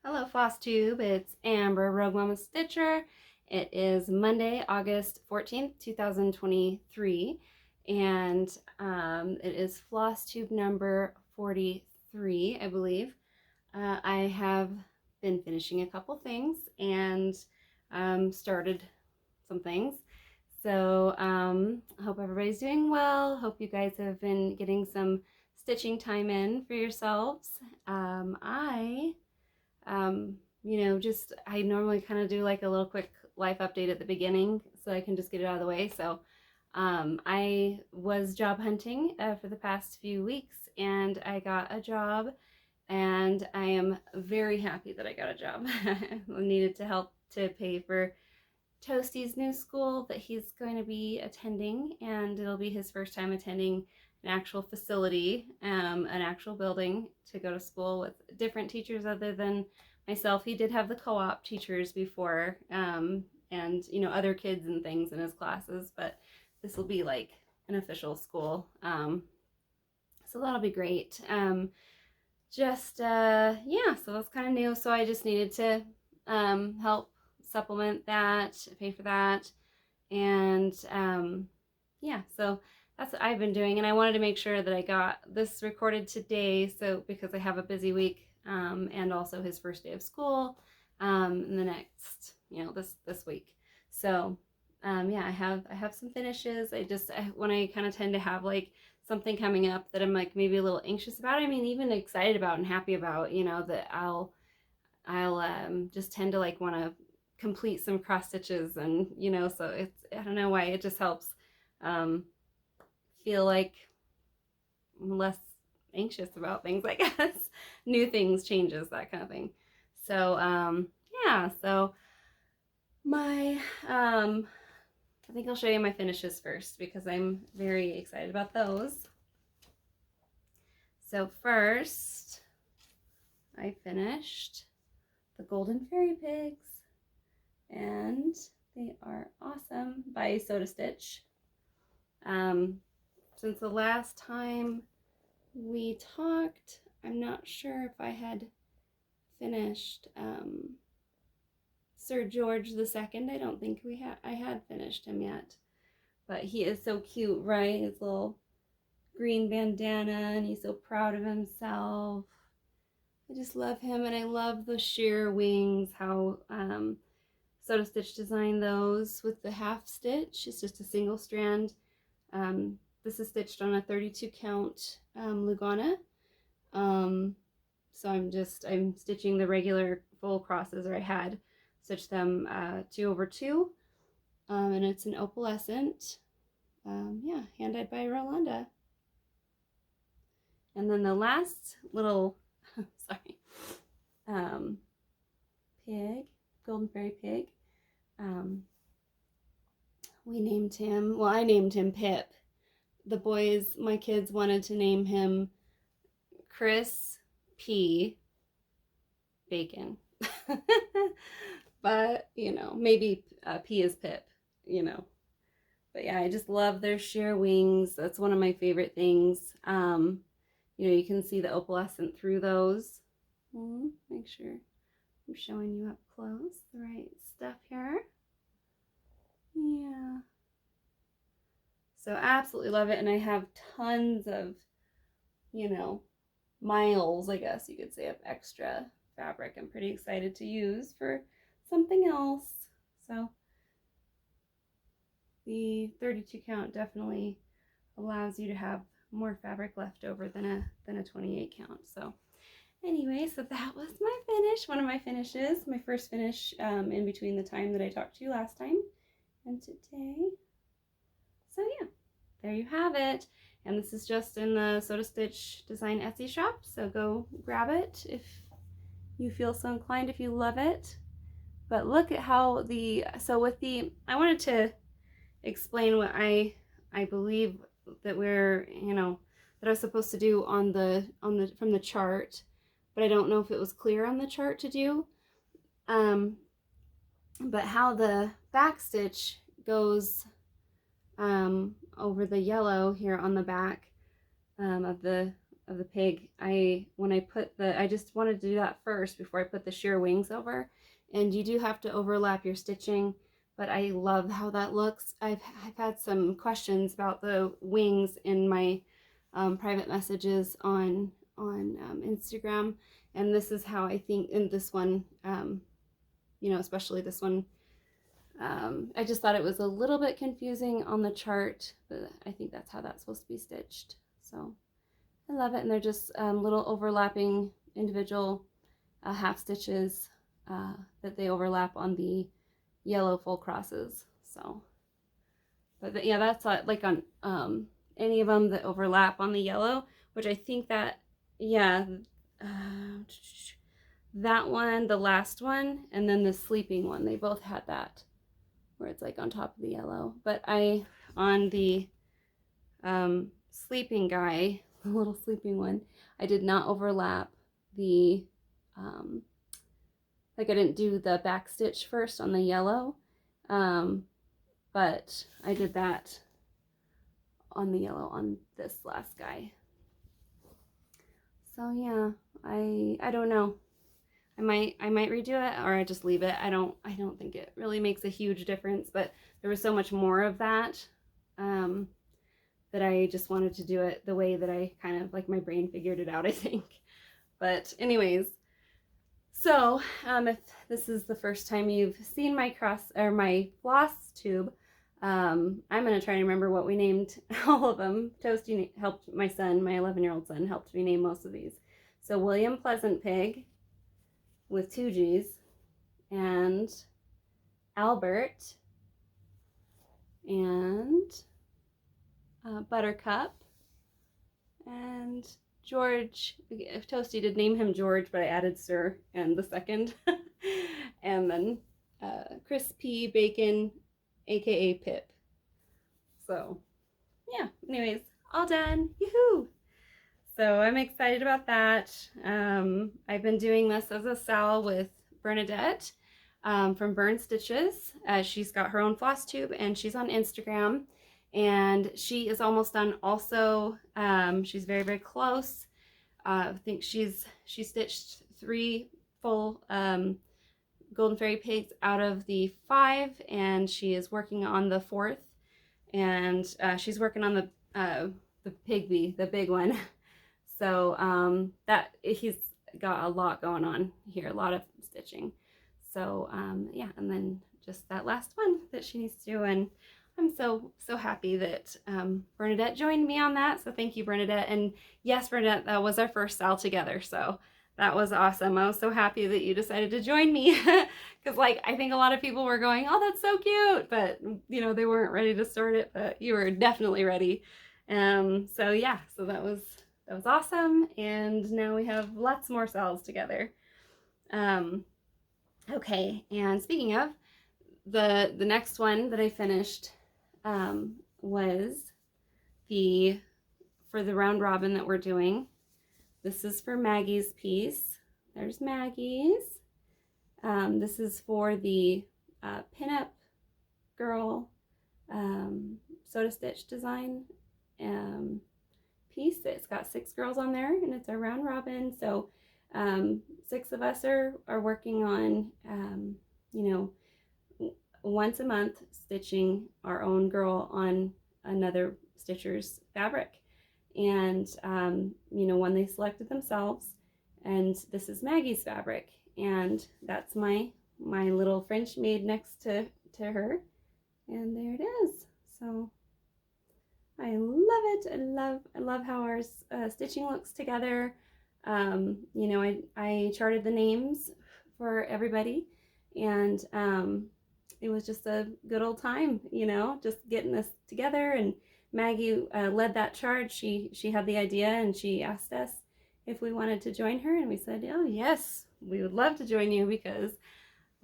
Hello Flosstube, it's Amber Rogue Mama Stitcher. It is Monday, August 14th, 2023, and it is Flosstube number 43, I believe. I have been finishing a couple things and started some things. So I hope everybody's doing well. Hope you guys have been getting some stitching time in for yourselves. I normally kind of do like a little quick life update at the beginning so I can just get it out of the way. So I was job hunting for the past few weeks and I got a job, and I am very happy that I got a job. I needed to help to pay for Toasty's new school that he's going to be attending, and it'll be his first time attending an actual facility, an actual building to go to school with different teachers other than myself. He did have the co-op teachers before, and other kids and things in his classes, but this will be like an official school. So that'll be great. So that's kind of new. So I just needed to help supplement that, pay for that, and so that's what I've been doing. And I wanted to make sure that I got this recorded today, so because I have a busy week, and also his first day of school in the next, this week. So I have some finishes. When I kind of tend to have like something coming up that I'm like maybe a little anxious about, I mean even excited about and happy about, that I'll just tend to like want to complete some cross stitches, and so it's, I don't know why, it just helps feel like less anxious about things, I guess. New things, changes, that kind of thing. So so my I think I'll show you my finishes first because I'm very excited about those. So first I finished the Golden Fairy Pigs, and they are awesome, by Soda Stitch. Since the last time we talked, I'm not sure if I had finished Sir George II. I don't think I had finished him yet, but he is so cute, right? His little green bandana, and he's so proud of himself. I just love him, and I love the sheer wings, how Soda Stitch designed those with the half stitch. It's just a single strand. This is stitched on a 32 count Lugana. So I'm stitching the regular full crosses, or I had stitched them 2/2, and it's an opalescent, hand-dyed by Rolanda. And then the last little sorry, pig, Golden Fairy Pig, we named him, well, I named him Pip. The boys, my kids, wanted to name him Chris P. Bacon. But, maybe P is Pip, But yeah, I just love their sheer wings. That's one of my favorite things. You can see the opalescent through those. Make sure I'm showing you up close the right stuff here. Yeah. So absolutely love it. And I have tons of, miles, I guess you could say, of extra fabric I'm pretty excited to use for something else. So the 32 count definitely allows you to have more fabric left over than a 28 count. So anyway, so that was my finish, one of my finishes, my first finish in between the time that I talked to you last time and today. So yeah, there you have it. And this is just in the Soda Stitch Design Etsy shop, so go grab it if you feel so inclined, if you love it. But look at how I wanted to explain what I believe that that I was supposed to do from the chart, but I don't know if it was clear on the chart to do. But how the back stitch goes over the yellow here on the back of the pig, when I put I just wanted to do that first before I put the sheer wings over. And you do have to overlap your stitching, but I love how that looks. I've had some questions about the wings in my private messages on Instagram, and this is how I think in this one, you know, especially this one, I just thought it was a little bit confusing on the chart, but I think that's how that's supposed to be stitched. So I love it, and they're just little overlapping individual half stitches that they overlap on the yellow full crosses. So, but yeah, that's like on any of them that overlap on the yellow, which I think that, yeah, that one, the last one, and then the sleeping one, they both had that where it's like on top of the yellow. But on the sleeping guy, the little sleeping one, I did not overlap the like I didn't do the back stitch first on the yellow, but I did that on the yellow on this last guy. So yeah, I don't know. I might redo it, or I just leave it. I don't think it really makes a huge difference, but there was so much more of that that I just wanted to do it the way that I kind of, like, my brain figured it out, I think. But anyways, so if this is the first time you've seen my my Flosstube, I'm gonna try to remember what we named all of them. Toasty helped my son, my 11-year-old son, helped me name most of these. So William Pleasant Pig with 2 G's, and Albert, and Buttercup, and George. Toasty did name him George, but I added Sir and the second. And then Crispy Bacon, aka Pip. So yeah, anyways, all done. Yoo-hoo! So I'm excited about that. I've been doing this as a SAL with Bernadette from Burn Stitches. She's got her own floss tube, and she's on Instagram, and she is almost done also. She's very, very close. I think she stitched 3 full golden fairy pigs out of the 5, and she is working on the 4th, and she's working on the pigby, the big one. So that he's got a lot going on here, a lot of stitching. So yeah, and then just that last one that she needs to do, and I'm so happy that Bernadette joined me on that. So thank you, Bernadette. And yes, Bernadette, that was our first SAL together, so that was awesome. I was so happy that you decided to join me, because like I think a lot of people were going, oh, that's so cute, but you know, they weren't ready to start it, but you were definitely ready. So yeah, so that was awesome, and now we have lots more SALs together. Okay, and speaking of, the next one that I finished was for the round robin that we're doing. This is for Maggie's piece. There's Maggie's. This is for the pinup girl soda stitch design piece. It's got 6 girls on there, and it's a round robin. So 6 of us are working on, you know, once a month stitching our own girl on another stitcher's fabric. And you know, one they selected themselves, and this is Maggie's fabric, and that's my little French maid next to her, and there it is. So I love it. I love how our stitching looks together. You know, I charted the names for everybody, and it was just a good old time, you know, just getting this together. And Maggie led that charge. She had the idea, and she asked us if we wanted to join her, and we said, oh yes, we would love to join you, because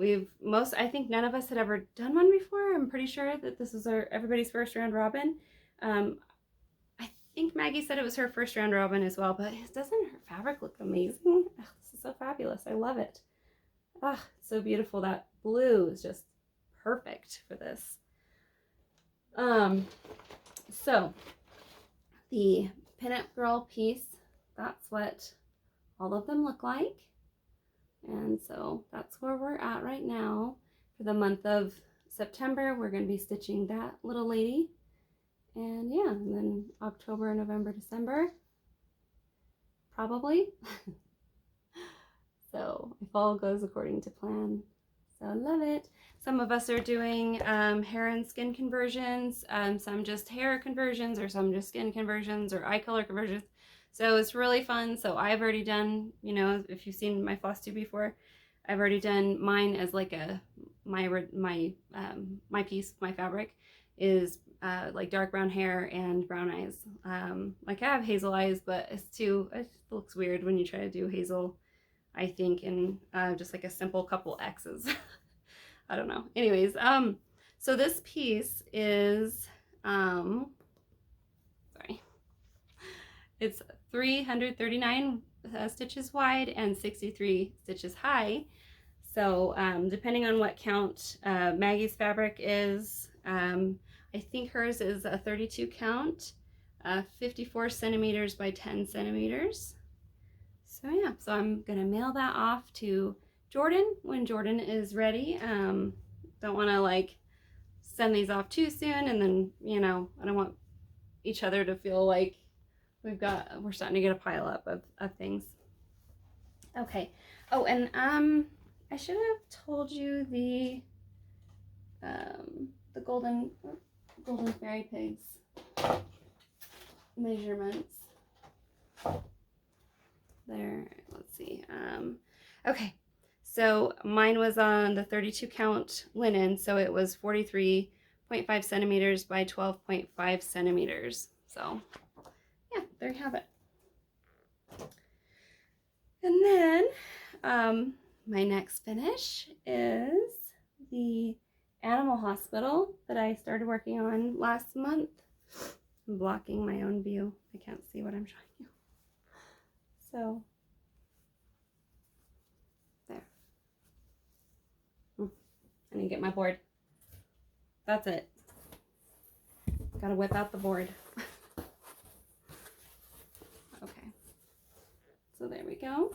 I think none of us had ever done one before. I'm pretty sure that this is everybody's first round robin. I think Maggie said it was her first round robin as well, but doesn't her fabric look amazing? Oh, this is so fabulous. I love it. Ah, so beautiful. That blue is just perfect for this. So the pinup girl piece that's what all of them look like. And so that's where we're at right now. For the month of September, we're going to be stitching that little lady. And yeah, and then October, November, December, probably. So if all goes according to plan. So I love it. Some of us are doing hair and skin conversions, some just hair conversions, or some just skin conversions or eye color conversions. So it's really fun. So I've already done, you know, if you've seen my Flosstube before, I've already done mine as like a, my piece, my fabric is like dark brown hair and brown eyes. Like I have hazel eyes, but it looks weird when you try to do hazel, I think, in just like a simple couple X's. I don't know. Anyways, so this piece is, sorry, it's 339 stitches wide and 63 stitches high. So depending on what count Maggie's fabric is, I think hers is a 32 count, 54 centimeters by 10 centimeters. So yeah, so I'm gonna mail that off to Jordan when Jordan is ready. Don't want to like send these off too soon, and then, you know, I don't want each other to feel like we're starting to get a pile up of things. Okay. Oh, and I should have told you the golden fairy pigs measurements. There, let's see. Okay, so mine was on the 32 count linen, so it was 43.5 centimeters by 12.5 centimeters. So yeah, there you have it. And then my next finish is the animal hospital that I started working on last month. I'm blocking my own view. I can't see what I'm showing you. So there. I need to get my board. That's it. Gotta whip out the board. Okay. So there we go.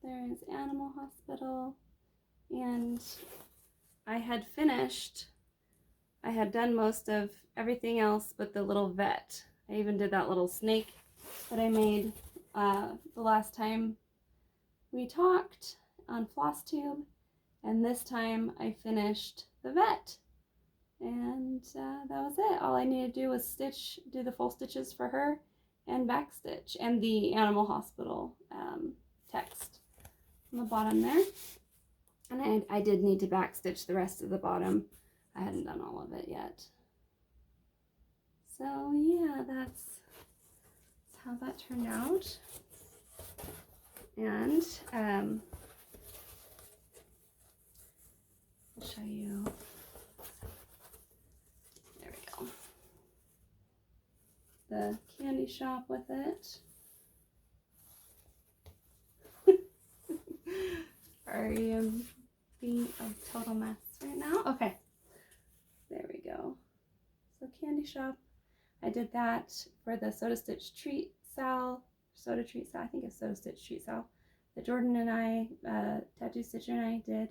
There is Animal Hospital. And I had finished. I had done most of everything else but the little vet. I even did that little snake that I made the last time we talked on Flosstube, and this time I finished the vet, and that was it. All I needed to do was do the full stitches for her and backstitch, and the Animal Hospital text on the bottom there. And I did need to backstitch the rest of the bottom. I hadn't done all of it yet. So yeah, that's how that turned out. And I'll show you. There we go. The candy shop with it. Are you being a total mess right now? Okay. There we go. So candy shop. I did that for the Soda Stitch Treat SAL, Soda Treat SAL, I think it's Soda Stitch Treat SAL, that Jordan and I, Tattoo Stitcher and I did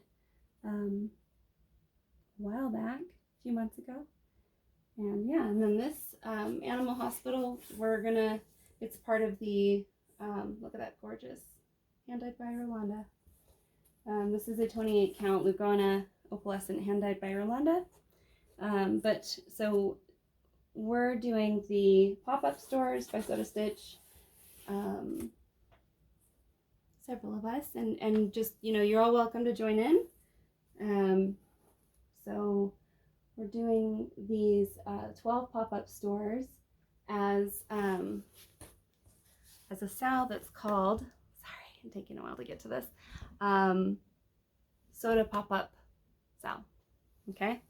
a while back, a few months ago. And yeah, and then this Animal Hospital, it's part of the, look at that gorgeous, hand-dyed by Rolanda. This is a 28 count Lugana opalescent hand-dyed by Rolanda. So we're doing the pop-up stores by Soda Stitch, several of us, and just, you know, you're all welcome to join in. So we're doing these 12 pop-up stores as a SAL that's called, sorry, I'm taking a while to get to this, Soda Pop-Up SAL, okay?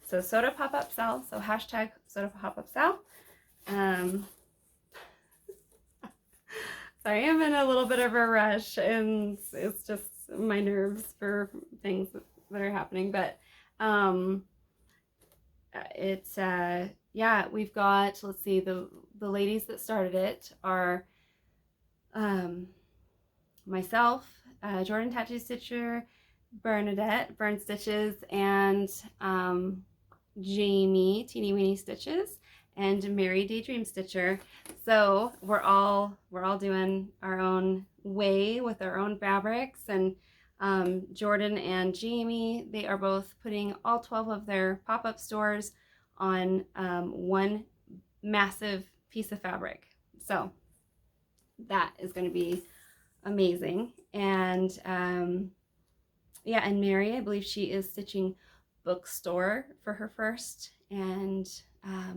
So Soda Pop-Up SAL, so hashtag Soda Pop-Up SAL. Sorry, I'm in a little bit of a rush, and it's just my nerves for things that are happening, but it's, yeah, we've got, let's see, the ladies that started it are myself, Jordan Tattoo Stitcher, Bernadette, Burn Stitches, and Jamie, Teeny Weeny Stitches, and Mary Daydream Stitcher. So we're all doing our own way with our own fabrics, and Jordan and Jamie, they are both putting all 12 of their pop-up stores on one massive piece of fabric. So that is going to be amazing. And yeah, and Mary, I believe she is stitching bookstore for her first, and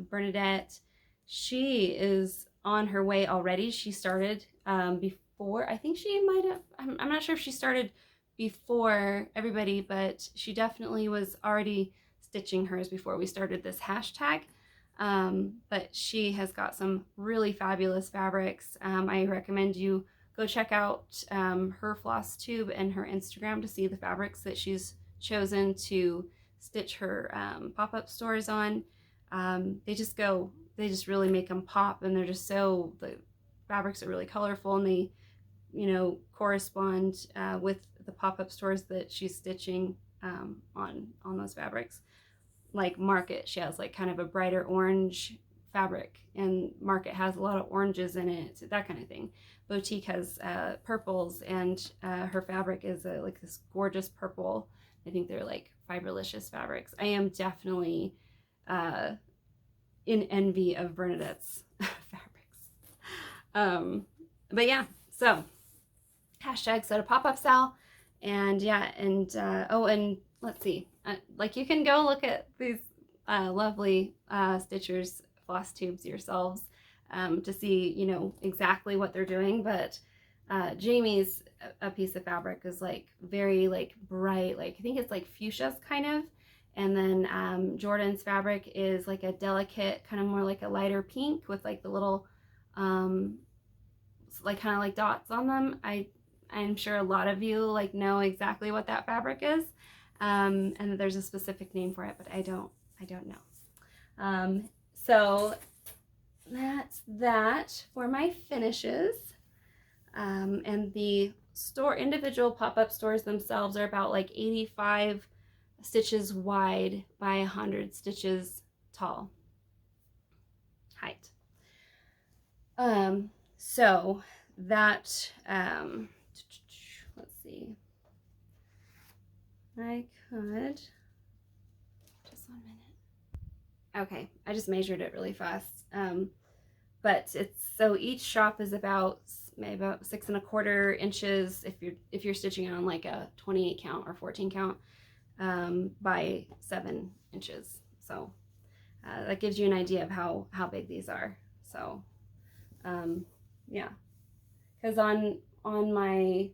Bernadette, she is on her way already. She started before, I think she might have, I'm not sure if she started before everybody, but she definitely was already stitching hers before we started this hashtag. But she has got some really fabulous fabrics. I recommend you go check out her Flosstube and her Instagram to see the fabrics that she's chosen to stitch her pop-up stores on. They just really make them pop, and they're just so, the fabrics are really colorful, and they, you know, correspond with the pop-up stores that she's stitching on those fabrics. Like Market, she has like kind of a brighter orange fabric, and Market has a lot of oranges in it, so that kind of thing. Boutique has purples, and her fabric is like this gorgeous purple. I think they're like Fiberlicious fabrics. I am definitely in envy of Bernadette's fabrics. But yeah, so hashtag Soda Pop-Up SAL, and yeah, and oh, and let's see, like you can go look at these lovely Stitchers Flosstubes yourselves to see, you know, exactly what they're doing. But Jamie's a piece of fabric is like very like bright, like I think it's like fuchsias kind of, and then Jordan's fabric is like a delicate, kind of more like a lighter pink with like the little like kind of like dots on them. I'm sure a lot of you like know exactly what that fabric is, and there's a specific name for it, but I don't know. So that's that for my finishes. And the individual pop-up stores themselves are about like 85 stitches wide by 100 stitches tall height. So that, let's see, I could, just 1 minute. Okay, I just measured it really fast. But it's, so each shop is maybe about 6 1/4 inches if you're stitching on like a 28 count or 14 count by 7 inches. So that gives you an idea of how big these are. So yeah, because on my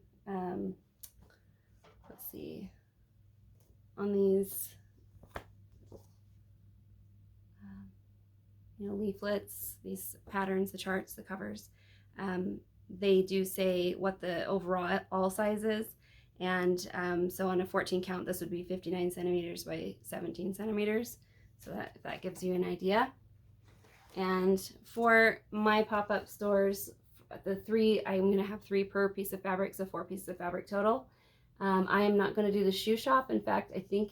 let's see, on these you know, leaflets, these patterns, the charts, the covers, they do say what the overall all size is. And so on a 14 count, this would be 59 centimeters by 17 centimeters. So that gives you an idea. And for my pop-up stores, I'm going to have 3 per piece of fabric, so 4 pieces of fabric total. I am not going to do the shoe shop. In fact, I think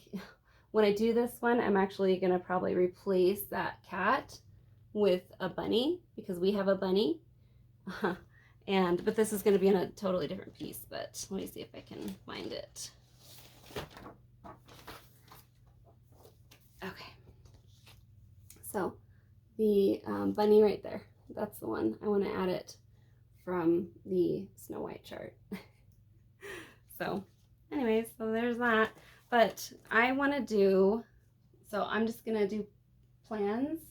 when I do this one, I'm actually going to probably replace that cat with a bunny, because we have a bunny. But this is going to be in a totally different piece, but let me see if I can find it. Okay, so the bunny right there, that's the one. I want to add it from the Snow White chart. So anyways, so there's that. But I want to do, so I'm just going to do plans,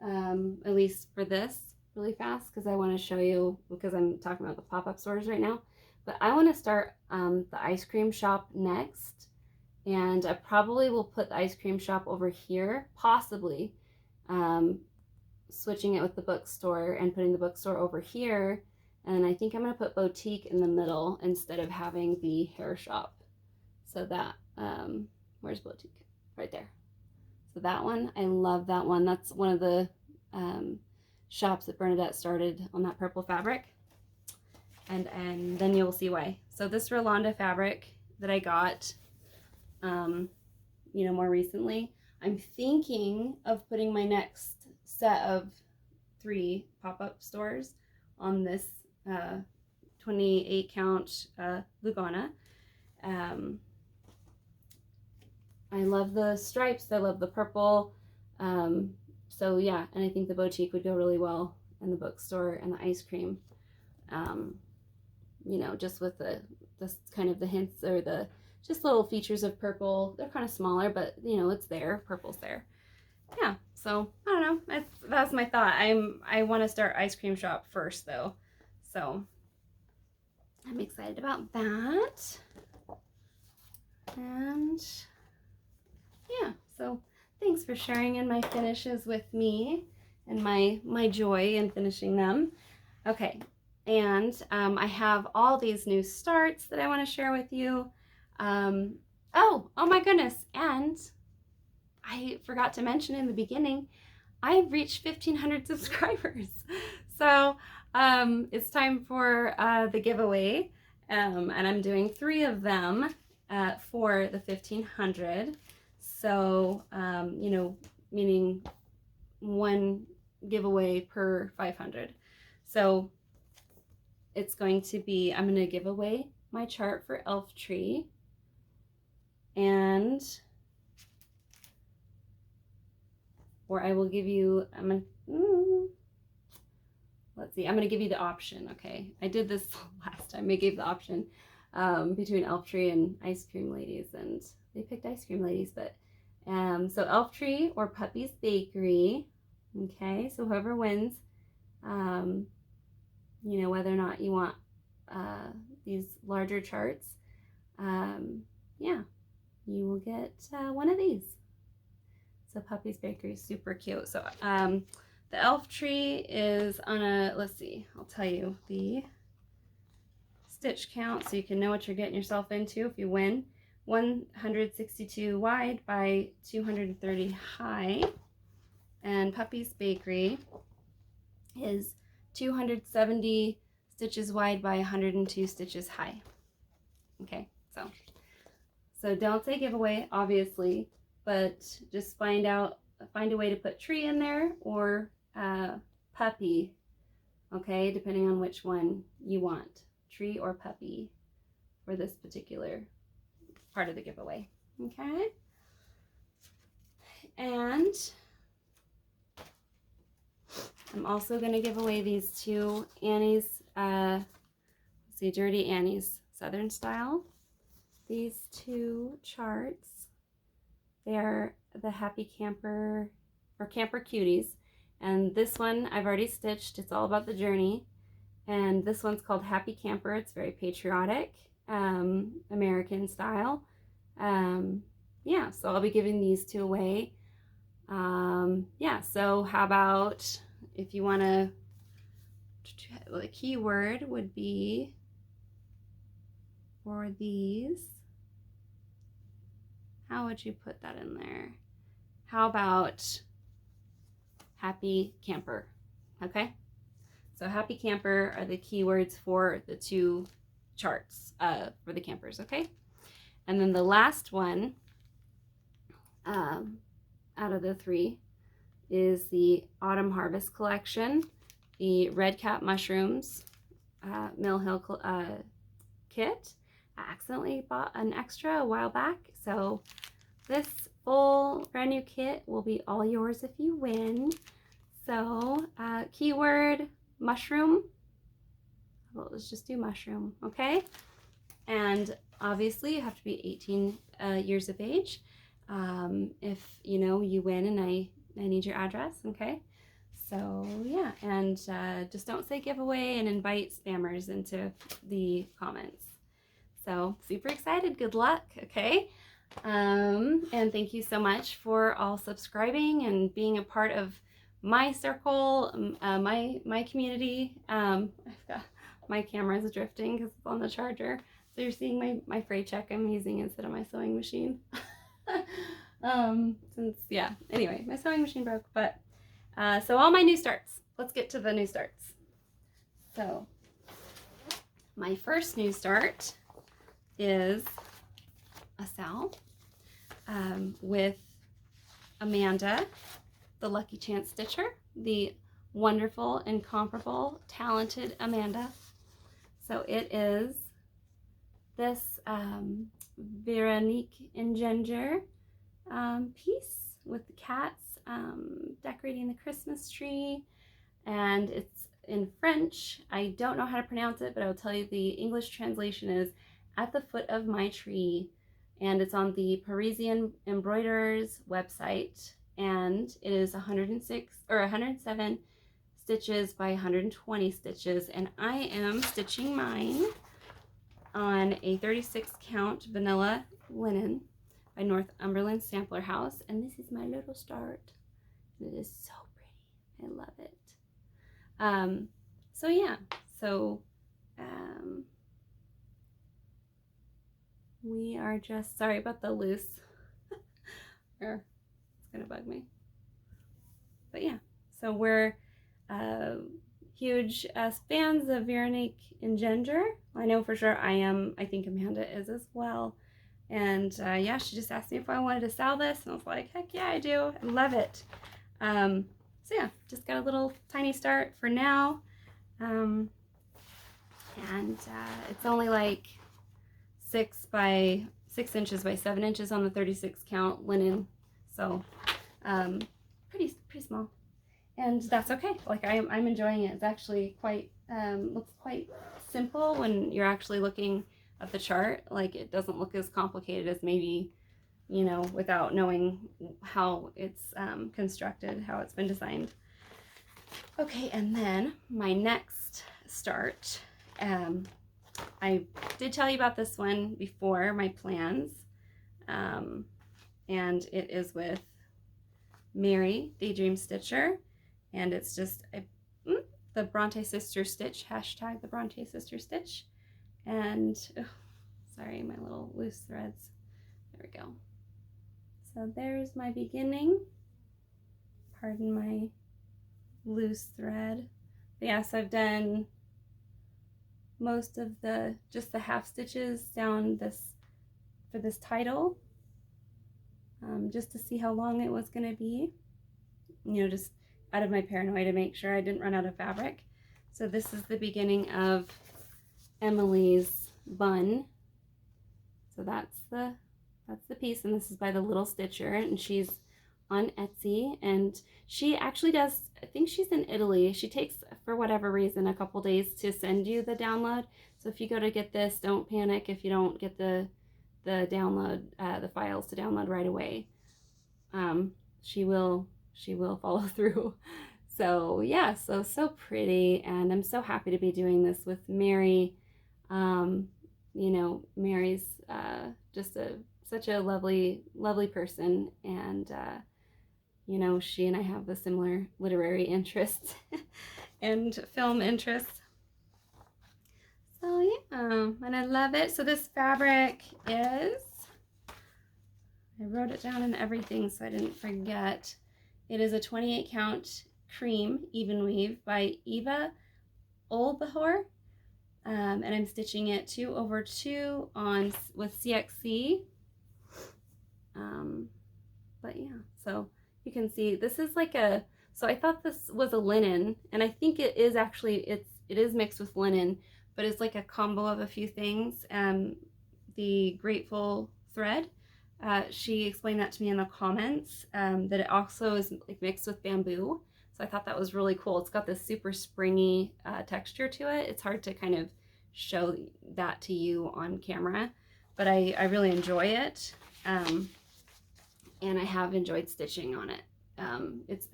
at least for this, really fast, because I want to show you, because I'm talking about the pop-up stores right now. But I want to start the ice cream shop next, and I probably will put the ice cream shop over here, possibly switching it with the bookstore and putting the bookstore over here. And I think I'm going to put boutique in the middle instead of having the hair shop. So that, where's boutique? Right there. So that one, I love that one. That's one of the shops that Bernadette started on that purple fabric. and then you'll see why. So this Rolanda fabric that I got, you know, more recently, I'm thinking of putting my next set of 3 pop-up stores on this 28 count Lugana. I love the stripes, I love the purple, so yeah, and I think the boutique would go really well in the bookstore, and the ice cream, you know, just with the kind of the hints, or the just little features of purple. They're kind of smaller, but you know, it's there, purple's there. Yeah, so I don't know, that's my thought. I want to start ice cream shop first though, so I'm excited about that. And yeah, so thanks for sharing in my finishes with me, and my joy in finishing them. Okay, and I have all these new starts that I want to share with you. Oh my goodness, and I forgot to mention in the beginning, I've reached 1,500 subscribers. So it's time for the giveaway, and I'm doing 3 of them for the 1,500. So, you know, meaning 1 giveaway per 500. So it's going to be, I'm going to give away my chart for Elf Tree, and or I will give you, let's see, I'm going to give you the option. Okay, I did this last time. I gave the option between Elf Tree and Ice Cream Ladies, and they picked Ice Cream Ladies, but so Elf Tree or Puppy's Bakery. Okay, so whoever wins, you know, whether or not you want these larger charts, yeah, you will get one of these. So Puppy's Bakery is super cute. So the Elf Tree is on a, let's see, I'll tell you the stitch count so you can know what you're getting yourself into if you win. 162 wide by 230 high, and Puppy's Bakery is 270 stitches wide by 102 stitches high. Okay, so don't say giveaway, obviously, but just find a way to put tree in there, or puppy, okay, depending on which one you want, tree or puppy, for this particular part of the giveaway. Okay, and I'm also going to give away these 2 Annie's, let's see, Dirty Annie's Southern Style. These 2 charts, they are the Happy Camper, or Camper Cuties, and this one I've already stitched. It's all about the journey, and this one's called Happy Camper. It's very patriotic, American style. Yeah, so I'll be giving these 2 away. Yeah, so how about, if you want to, the keyword would be for these, how would you put that in there? How about Happy Camper? Okay, so Happy Camper are the keywords for the 2 charts for the campers. Okay, and then the last one out of the 3 is the Autumn Harvest Collection, the Red Cap Mushrooms Mill Hill kit. I accidentally bought an extra a while back, so this full brand new kit will be all yours if you win. So keyword mushroom, well, let's just do mushroom, okay? And obviously you have to be 18 years of age if you know you win and I need your address. Okay, so yeah, and just don't say giveaway and invite spammers into the comments. So super excited, good luck. Okay, and thank you so much for all subscribing and being a part of my circle, my community. I've got my camera is drifting because it's on the charger, so you're seeing my fray check I'm using instead of my sewing machine. Since, yeah, anyway, my sewing machine broke, but so all my new starts, let's get to the new starts. So My first new start is a SAL with Amanda, the Lucky Chance Stitcher, the wonderful, incomparable, talented Amanda. So it is this Veronique and Ginger piece with the cats decorating the Christmas tree, and it's in French. I don't know how to pronounce it, but I'll tell you the English translation is "At the Foot of My Tree," and it's on the Parisian Embroiderers website, and it is 106 or 107 stitches by 120 stitches, and I am stitching mine on a 36 count vanilla linen by Northumberland Sampler House, and this is my little start. It is so pretty. I love it. So yeah, so we are just, sorry about the loose, it's gonna bug me, but yeah, so we're huge fans of Veronique and Ginger. I know for sure I am. I think Amanda is as well. And yeah, she just asked me if I wanted to sell this, and I was like, heck yeah, I do. I love it. So yeah, just got a little tiny start for now. And it's only like 6 inches by 7 inches on the 36 count linen. So pretty small. And that's okay. Like I'm enjoying it. It's actually quite looks quite simple when you're actually looking at the chart. Like it doesn't look as complicated as maybe, you know, without knowing how it's constructed, how it's been designed. Okay, and then my next start, I did tell you about this one before, my plans, and it is with Mary, Daydream Stitcher, and it's just the Bronte Sister Stitch, hashtag the Bronte Sister Stitch, and sorry, my little loose threads, there we go. So there's my beginning, pardon my loose thread. But yeah, so I've done most of just the half stitches down this for this title, just to see how long it was going to be, you know, just out of my paranoia to make sure I didn't run out of fabric. So this is the beginning of Emily's bun. So that's the piece, and this is by the Little Stitcher, and she's on Etsy, and she actually does, I think she's in Italy. She takes, for whatever reason, a couple days to send you the download. So if you go to get this, don't panic if you don't get the download, the files to download right away. She will follow through. So yeah, so pretty, and I'm so happy to be doing this with Mary. You know, Mary's just such a lovely person, and you know, she and I have a similar literary interests and film interests. So yeah, and I love it. So this fabric is, I wrote it down and everything so I didn't forget. It is a 28 count cream even weave by Eva Olbehor, and I'm stitching it 2/2 on with CXC. But yeah, so you can see this is like so I thought this was a linen, and I think it is actually, it is mixed with linen, but it's like a combo of a few things. The Grateful thread, she explained that to me in the comments, that it also is like mixed with bamboo. So I thought that was really cool. It's got this super springy texture to it. It's hard to kind of show that to you on camera, but I really enjoy it. And I have enjoyed stitching on it. It's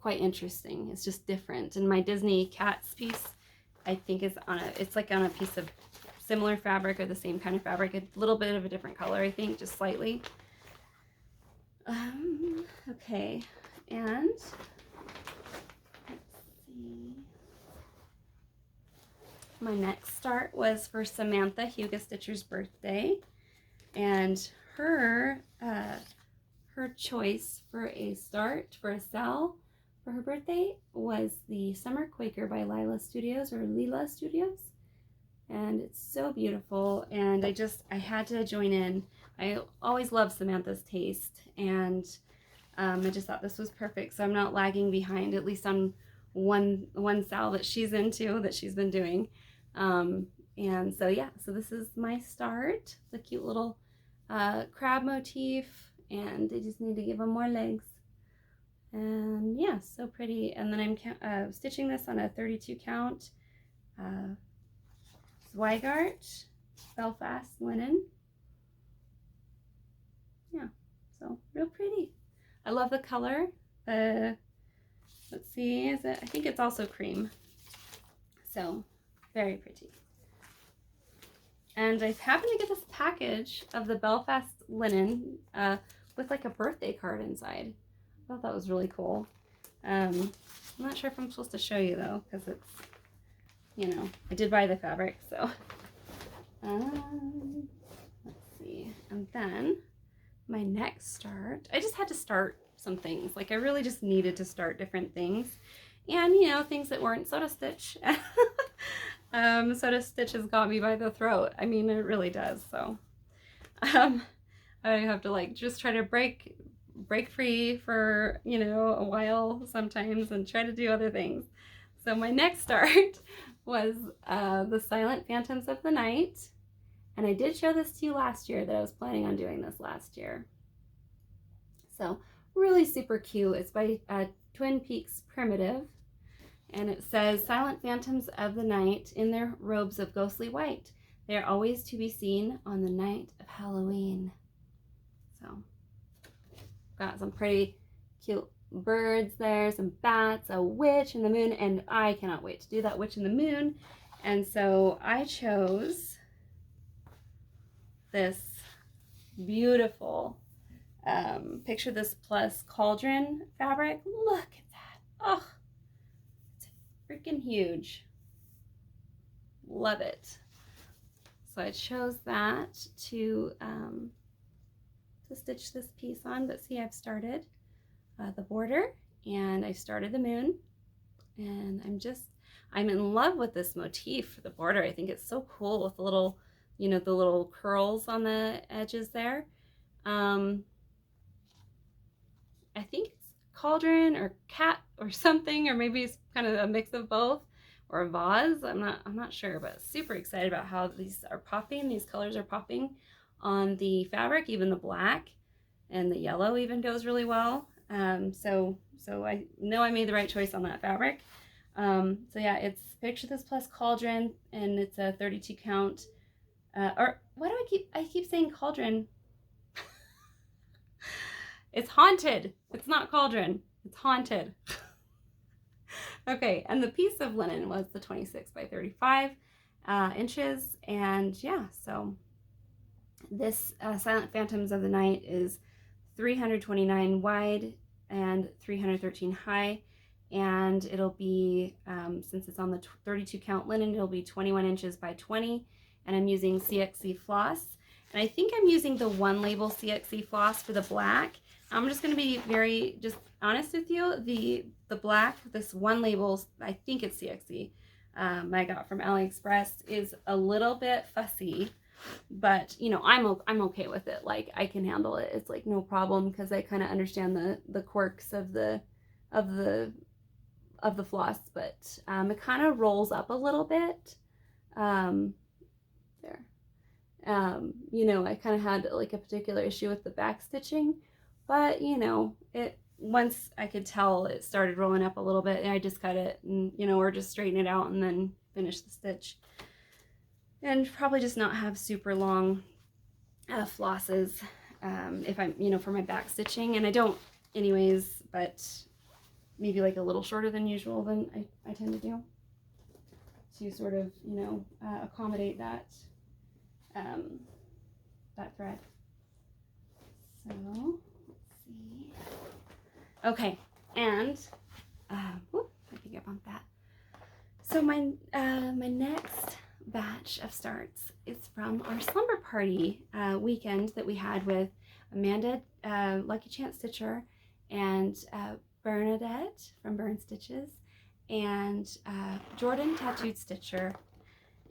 quite interesting. It's just different. And my Disney Cats piece, I think, is it's like on a piece of similar fabric or the same kind of fabric, a little bit of a different color, I think, just slightly. Okay, and let's see. My next start was for Samantha, Hugo Stitcher's birthday, and her choice for a start for a SAL for her birthday was the Summer Quaker by Lila Studios, or Lila Studios. And it's so beautiful, and I had to join in. I always love Samantha's taste, and I just thought this was perfect, so I'm not lagging behind, at least on one SAL that she's into, that she's been doing. And so yeah, so this is my start. The cute little crab motif, and I just need to give them more legs. And yeah, so pretty. And then I'm stitching this on a 32 count Zweigart Belfast linen. Yeah, so real pretty. I love the color. Let's see, I think it's also cream. So very pretty. And I happened to get this package of the Belfast linen with like a birthday card inside. I thought that was really cool. I'm not sure if I'm supposed to show you though, because it's, you know, I did buy the fabric, so. Let's see. And then my next start, I just had to start some things. Like I really just needed to start different things. And, you know, things that weren't Soda Stitch. Soda Stitch has got me by the throat. I mean, it really does. So I have to like just try to break free for, you know, a while sometimes and try to do other things. So my next start was the Silent Phantoms of the Night. And I did show this to you last year, that I was planning on doing this last year. So really super cute. It's by Twin Peaks Primitive. And it says, Silent Phantoms of the Night in their robes of ghostly white. They are always to be seen on the night of Halloween. So got some pretty cute birds there, some bats, a witch in the moon, and I cannot wait to do that witch in the moon. And so I chose this beautiful Picture This Plus cauldron fabric. Look at that. Oh, it's freaking huge. Love it. So I chose that to stitch this piece on, but see, I've started the border and I started the moon, and I'm in love with this motif for the border. I think it's so cool with the little, you know, the little curls on the edges there. I think it's cauldron or cat or something, or maybe it's kind of a mix of both, or a vase. I'm not sure, but super excited about how these are popping. These colors are popping on the fabric. Even the black and the yellow even goes really well. So I know I made the right choice on that fabric. So yeah, it's Picture This Plus cauldron, and it's a 32 count. Or why do I keep saying cauldron? It's haunted. It's not cauldron. It's haunted. Okay, and the piece of linen was the 26 by 35 inches, and yeah, so this Silent Phantoms of the Night is 329 wide and 313 high, and it'll be, since it's on the 32 count linen, it'll be 21 inches by 20, and I'm using CXC floss, and I think I'm using the one label CXC floss for the black. I'm just going to be very just honest with you. The black, this one label, I think it's CXC, I got from AliExpress, is a little bit fussy, but you know, I'm okay with it. Like, I can handle it. It's like no problem, because I kind of understand the quirks of the floss, but it kind of rolls up a little bit. There. You know, I kind of had like a particular issue with the back stitching, but you know, once I could tell it started rolling up a little bit, and I just cut it, and you know, or just straighten it out and then finish the stitch. And probably just not have super long flosses if I'm, you know, for my back stitching, and I don't anyways, but maybe like a little shorter than usual than I tend to do, to sort of, you know, accommodate that that thread. So let's see. Okay, and whoop, I think I bumped that. So my my next batch of starts is from our slumber party weekend that we had with Amanda, Lucky Chance Stitcher, and Bernadette from Burn Stitches and Jordan Tattooed Stitcher.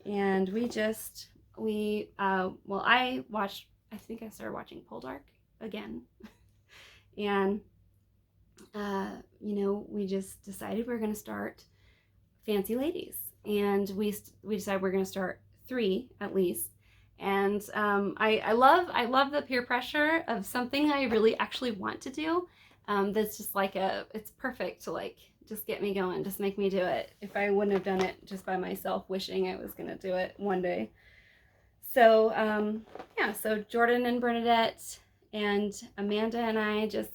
And I think I started watching Poldark again. And, we just decided we were going to start Fancy Ladies. And we decided we're going to start 3 at least. And I love the peer pressure of something I really actually want to do. That's just like it's perfect to like just get me going, just make me do it. If I wouldn't have done it just by myself, wishing I was gonna do it one day. So so Jordan and Bernadette and Amanda and I just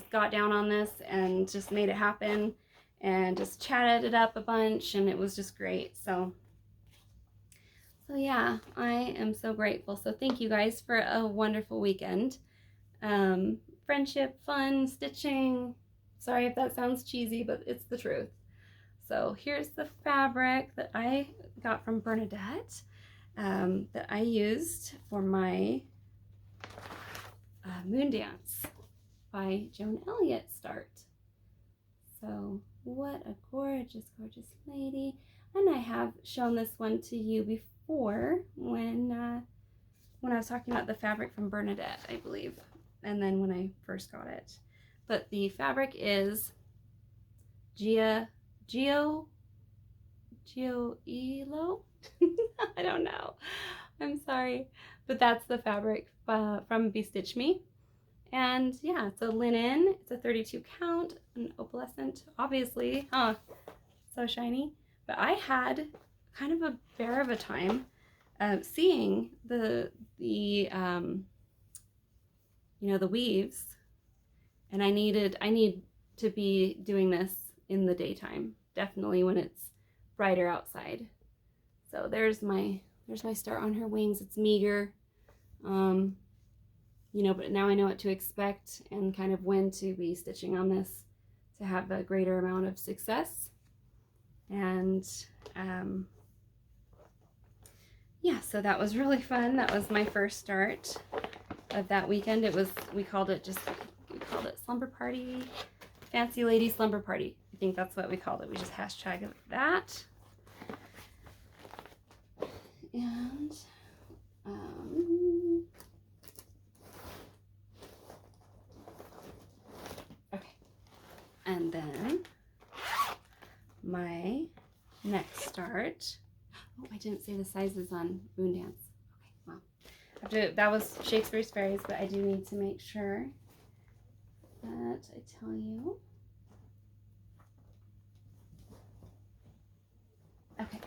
got down on this and just made it happen and just chatted it up a bunch, and it was just great. So yeah, I am so grateful. So thank you guys for a wonderful weekend. Friendship, fun, stitching. Sorry if that sounds cheesy, but it's the truth. So here's the fabric that I got from Bernadette that I used for my Moon Dance by Joan Elliott start. So what a gorgeous, gorgeous lady. And I have shown this one to you before when I was talking about the fabric from Bernadette, I believe. And then when I first got it. But the fabric is Geo Elo? I don't know. I'm sorry. But that's the fabric from Bestitch Me. And yeah, it's a linen. It's a 32 count, an opalescent, obviously. So shiny. But I had kind of a bear of a time seeing the weaves, and I need to be doing this in the daytime, definitely when it's brighter outside. So there's my start on her wings. It's meager, but now I know what to expect and kind of when to be stitching on this to have a greater amount of success. And so that was really fun. That was my first start of that weekend. We called it Slumber Party, Fancy Lady Slumber Party. I think that's what we called it. We just hashtagged that. And okay. And then my next start. Oh, I didn't say the sizes on Moon Dance. Okay, well, that was Shakespeare's Fairies, but I do need to make sure that I tell you. Okay.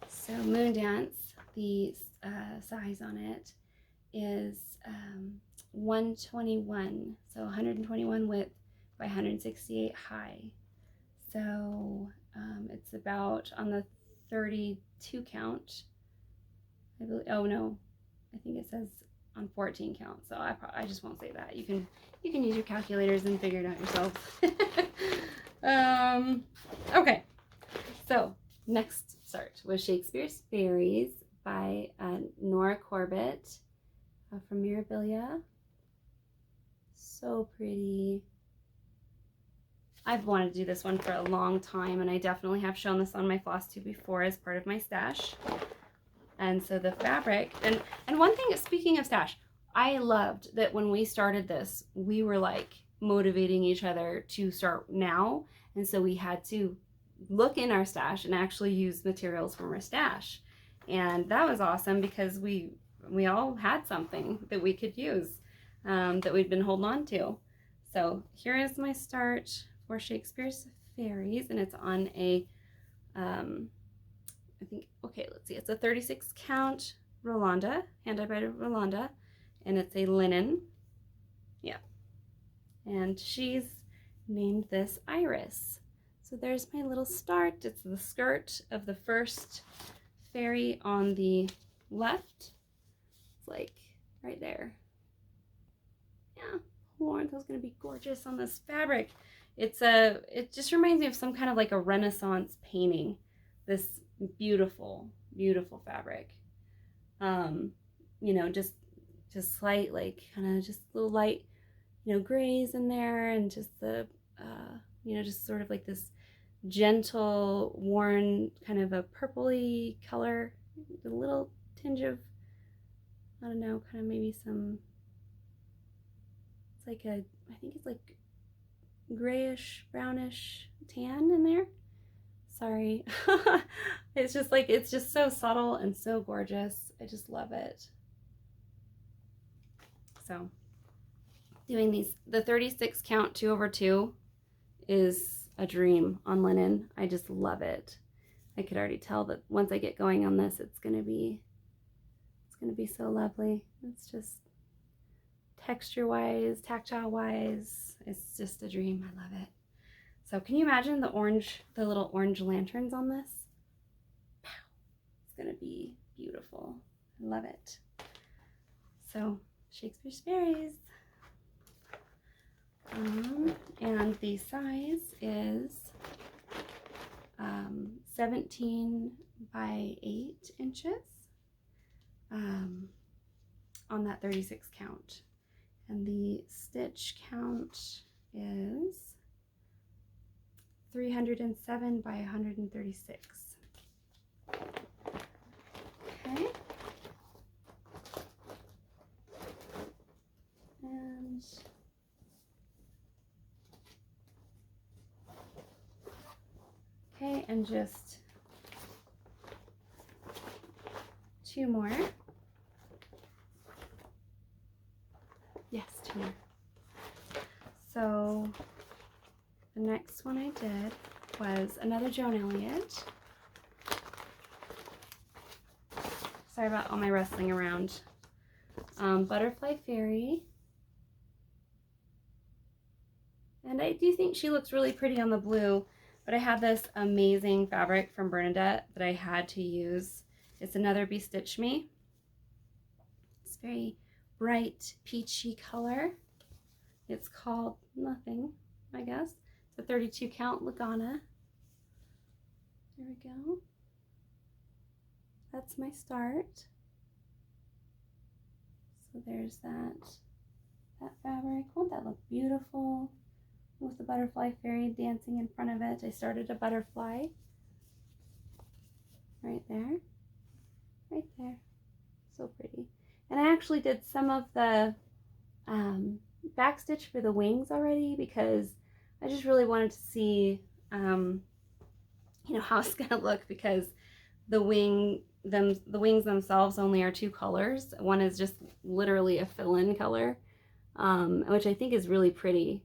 So Moon Dance, the size on it is 121, so 121 width by 168 high. So it's about on the 32 count. I believe. Oh no, I think it says on 14 count. So I just won't say that. You can use your calculators and figure it out yourself. Okay. So next start was Shakespeare's Fairies by Nora Corbett from Mirabilia. So pretty. I've wanted to do this one for a long time, and I definitely have shown this on my Flosstube before as part of my stash. And so the fabric, and one thing, speaking of stash, I loved that when we started this, we were like motivating each other to start now. And so we had to look in our stash and actually use materials from our stash. And that was awesome because we all had something that we could use that we'd been holding on to. So here is my start for Shakespeare's Fairies, and it's on a I think, okay, let's see, it's a 36 count Rolanda, hand-dyed Rolanda, and it's a linen. Yeah. And she's named this Iris. So there's my little start. It's the skirt of the first fairy on the left. It's like right there. Yeah. Oh, aren't those gonna be gorgeous on this fabric? It just reminds me of some kind of like a Renaissance painting. This beautiful, beautiful fabric. Just slight, like kind of just little light you know, grays in there, and just the, you know, just sort of like this gentle, worn, kind of a purpley color, a little tinge of, I don't know, kind of maybe some, it's like a, I think it's like grayish, brownish tan in there. Sorry. It's just like, it's just so subtle and so gorgeous. I just love it. So doing these, the 36 count 2/2 is a dream on linen. I just love it. I could already tell that once I get going on this, it's gonna be so lovely. It's just texture wise, tactile wise, it's just a dream. I love it. So can you imagine the little orange lanterns on this? It's gonna be beautiful. I love it. So Shakespeare's fairies. And the size is 17 by 8 inches on that 36 count. And the stitch count is 307 by 136. Okay. And okay, and just 2 more. Yes, 2 more. So the next one I did was another Joan Elliott. Sorry about all my wrestling around. Butterfly Fairy. And I do think she looks really pretty on the blue, but I have this amazing fabric from Bernadette that I had to use. It's another Be Stitch Me. It's very bright peachy color. It's called Nothing, I guess. It's a 32 count Lagana. There we go. That's my start. So there's that fabric. Won't that look beautiful with the butterfly fairy dancing in front of it? I started a butterfly right there, right there. So pretty. And I actually did some of the backstitch for the wings already, because I just really wanted to see you know, how it's gonna look, because the wings themselves only are 2 colors. One is just literally a fill-in color, which I think is really pretty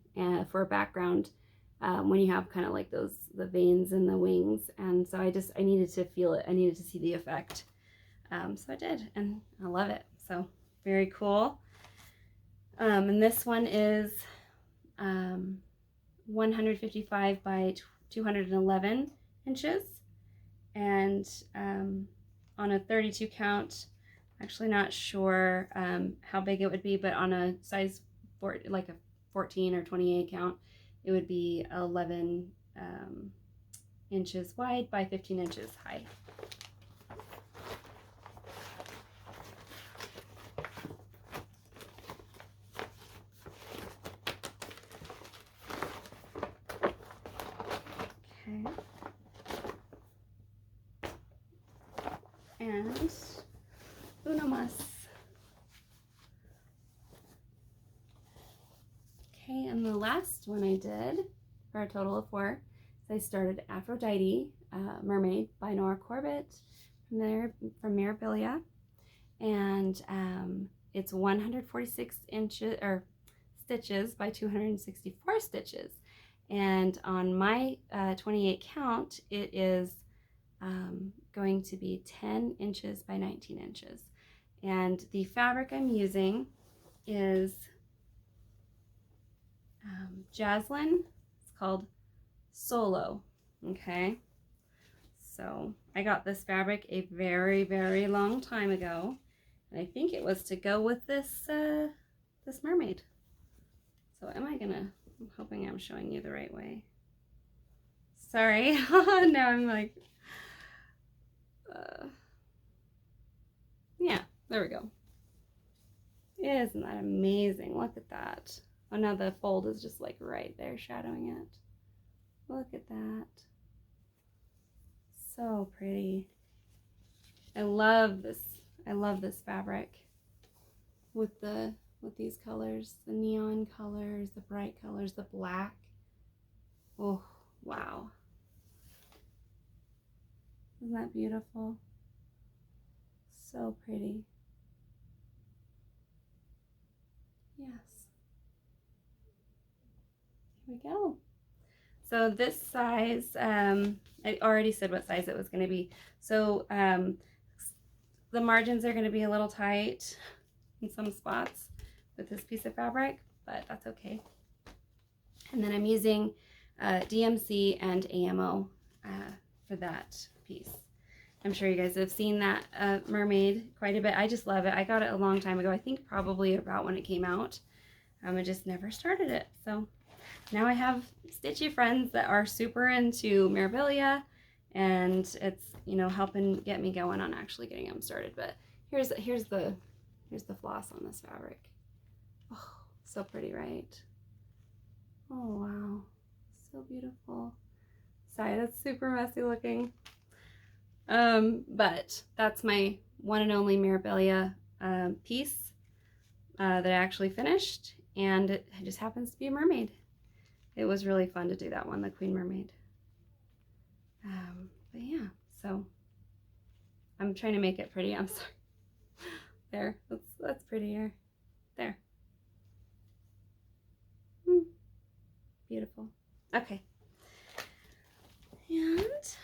for a background when you have kind of like the veins in the wings. And so I needed to feel it. I needed to see the effect. So I did, and I love it. So very cool. And this one is 155 by 211 inches. And on a 32 count, actually not sure how big it would be, but on a size like a 14 or 28 count, it would be 11 inches wide by 15 inches high. Okay. And uno más. Okay, and the last one I did, for a total of 4, is I started Aphrodite, Mermaid by Nora Corbett from Mirabilia, and it's 146 inches or stitches by 264 stitches, and on my 28 count, it is going to be 10 inches by 19 inches. And the fabric I'm using is Jaslyn. It's called Solo. Okay, so I got this fabric a very, very long time ago, and I think it was to go with this this mermaid. So I'm hoping I'm showing you the right way. Sorry. Now I'm like yeah, there we go. Isn't that amazing? Look at that. Oh, now the fold is just like right there shadowing it. Look at that. So pretty. I love this. I love this fabric with these colors, the neon colors, the bright colors, the black. Oh, wow. Isn't that beautiful? So pretty. Yes. Here we go. So this size, I already said what size it was going to be. So the margins are going to be a little tight in some spots with this piece of fabric, but that's okay. And then I'm using DMC and AMO for that piece. I'm sure you guys have seen that mermaid quite a bit. I just love it. I got it a long time ago. I think probably about when it came out. I just never started it. So now I have stitchy friends that are super into Mirabilia, and it's, you know, helping get me going on actually getting them started. But here's the floss on this fabric. Oh, so pretty, right? Oh wow, so beautiful. Sorry, that's super messy looking. But that's my one and only Mirabilia piece that I actually finished, and it just happens to be a mermaid. It was really fun to do that one, the Queen Mermaid. But yeah, so I'm trying to make it pretty. I'm sorry. There, that's prettier. There. Beautiful. Okay. And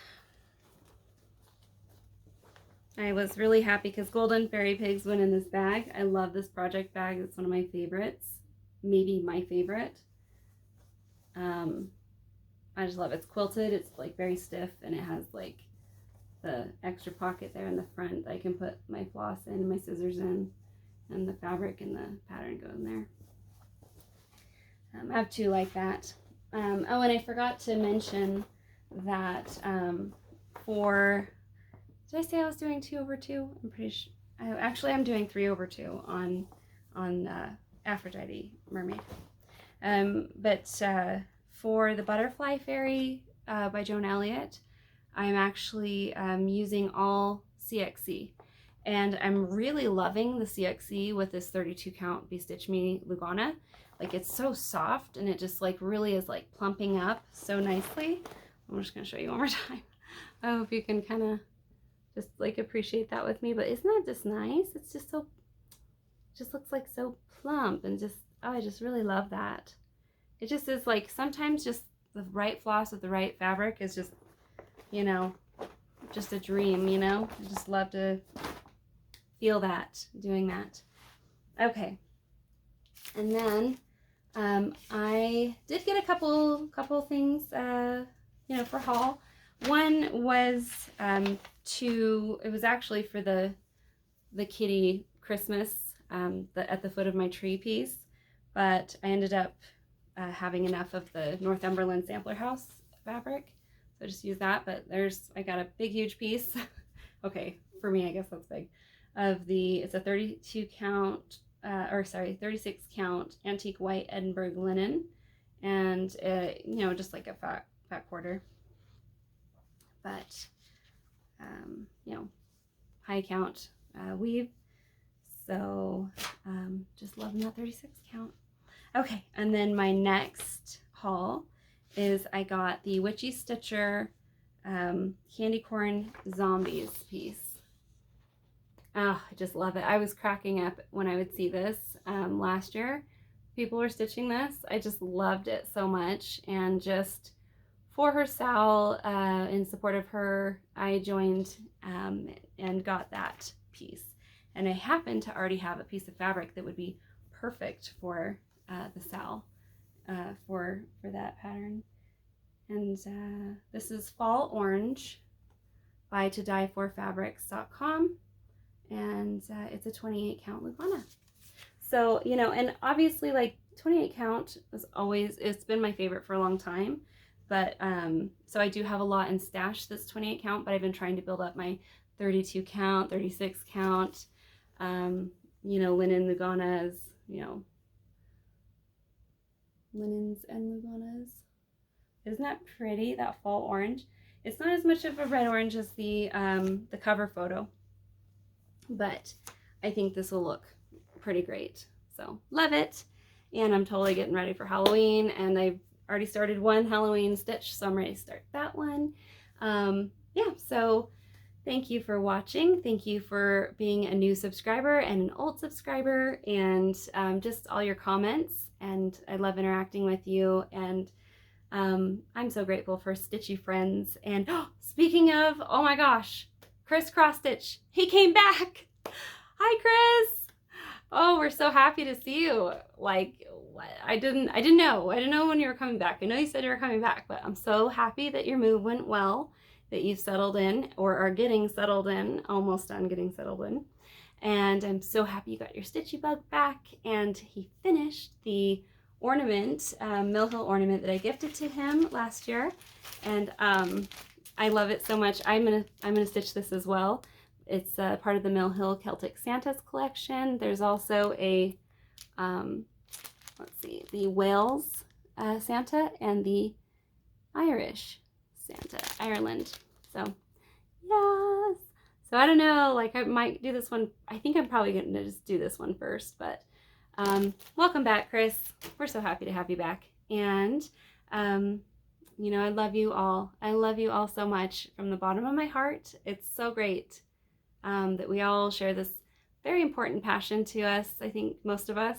I was really happy because Golden Fairy Pigs went in this bag. I love this project bag. It's one of my favorites. Maybe my favorite. I just love it. It's quilted. It's like very stiff, and it has like the extra pocket there in the front that I can put my floss in and my scissors in, and the fabric and the pattern go in there. I have two like that. Oh, and I forgot to mention that for, did I say I was doing 2/2? I'm pretty sure. Actually, I'm doing 3/2 on Aphrodite mermaid. But for the Butterfly Fairy by Joan Elliott, I'm actually using all CXC, and I'm really loving the CXC with this 32 count Be Stitch Me Lugana. Like, it's so soft, and it just like really is like plumping up so nicely. I'm just gonna show you one more time. I hope you can kind of just like appreciate that with me. But isn't that just nice? It's just so, just looks like so plump, and just, oh, I just really love that. It just is like, sometimes just the right floss with the right fabric is just, you know, just a dream, you know? I just love to feel that, doing that. Okay. And then I did get a couple things, you know, for haul. One was it was actually for the kitty Christmas at the foot of my tree piece, but I ended up having enough of the Northumberland Sampler House fabric, so I just used that. But I got a big huge piece. Okay, for me I guess that's big, of it's a 32 count 36 count antique white Edinburgh linen, and you know, just like a fat quarter, but you know, high count weave. So just loving that 36 count. Okay, and then my next haul is I got the Witchy Stitcher Candy Corn Zombies piece. Oh, I just love it. I was cracking up when I would see this last year. People were stitching this. I just loved it so much, and just for her SAL, in support of her, I joined and got that piece. And I happened to already have a piece of fabric that would be perfect for the SAL for that pattern. And this is Fall Orange by todieforfabrics.com, and it's a 28 count Lugana. So, you know, and obviously like 28 count is always, it's been my favorite for a long time, but so I do have a lot in stash that's 28 count, but I've been trying to build up my 32 count, 36 count, you know, linen Luganas, you know, linens and lubanas. Isn't that pretty, that fall orange? It's not as much of a red orange as the cover photo, but I think this will look pretty great. So love it. And I'm totally getting ready for Halloween, and I've already started one Halloween stitch, so I'm ready to start that one. Yeah, so thank you for watching. Thank you for being a new subscriber and an old subscriber, and just all your comments. And I love interacting with you. And I'm so grateful for stitchy friends. And speaking of, oh my gosh, Chris Cross Stitch, he came back. Hi, Chris. Oh, we're so happy to see you. Like, I didn't know when you were coming back. I know you said you were coming back, but I'm so happy that your move went well, that you've settled in or are getting settled in, almost done getting settled in. And I'm so happy you got your stitchy bug back. And he finished the ornament, Mill Hill ornament that I gifted to him last year, and I love it so much. I'm gonna stitch this as well. It's part of the Mill Hill Celtic Santas collection. There's also a let's see, the Wales Santa and the Irish Santa, Ireland. So yes. So I don't know, like I might do this one. I think I'm probably gonna just do this one first, but welcome back, Chris. We're so happy to have you back. And you know, I love you all. I love you all so much from the bottom of my heart. It's so great that we all share this very important passion to us. I think most of us.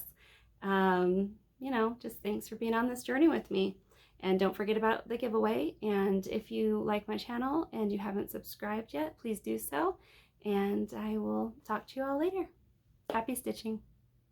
You know, just thanks for being on this journey with me. And don't forget about the giveaway. And if you like my channel and you haven't subscribed yet, please do so. And I will talk to you all later. Happy stitching.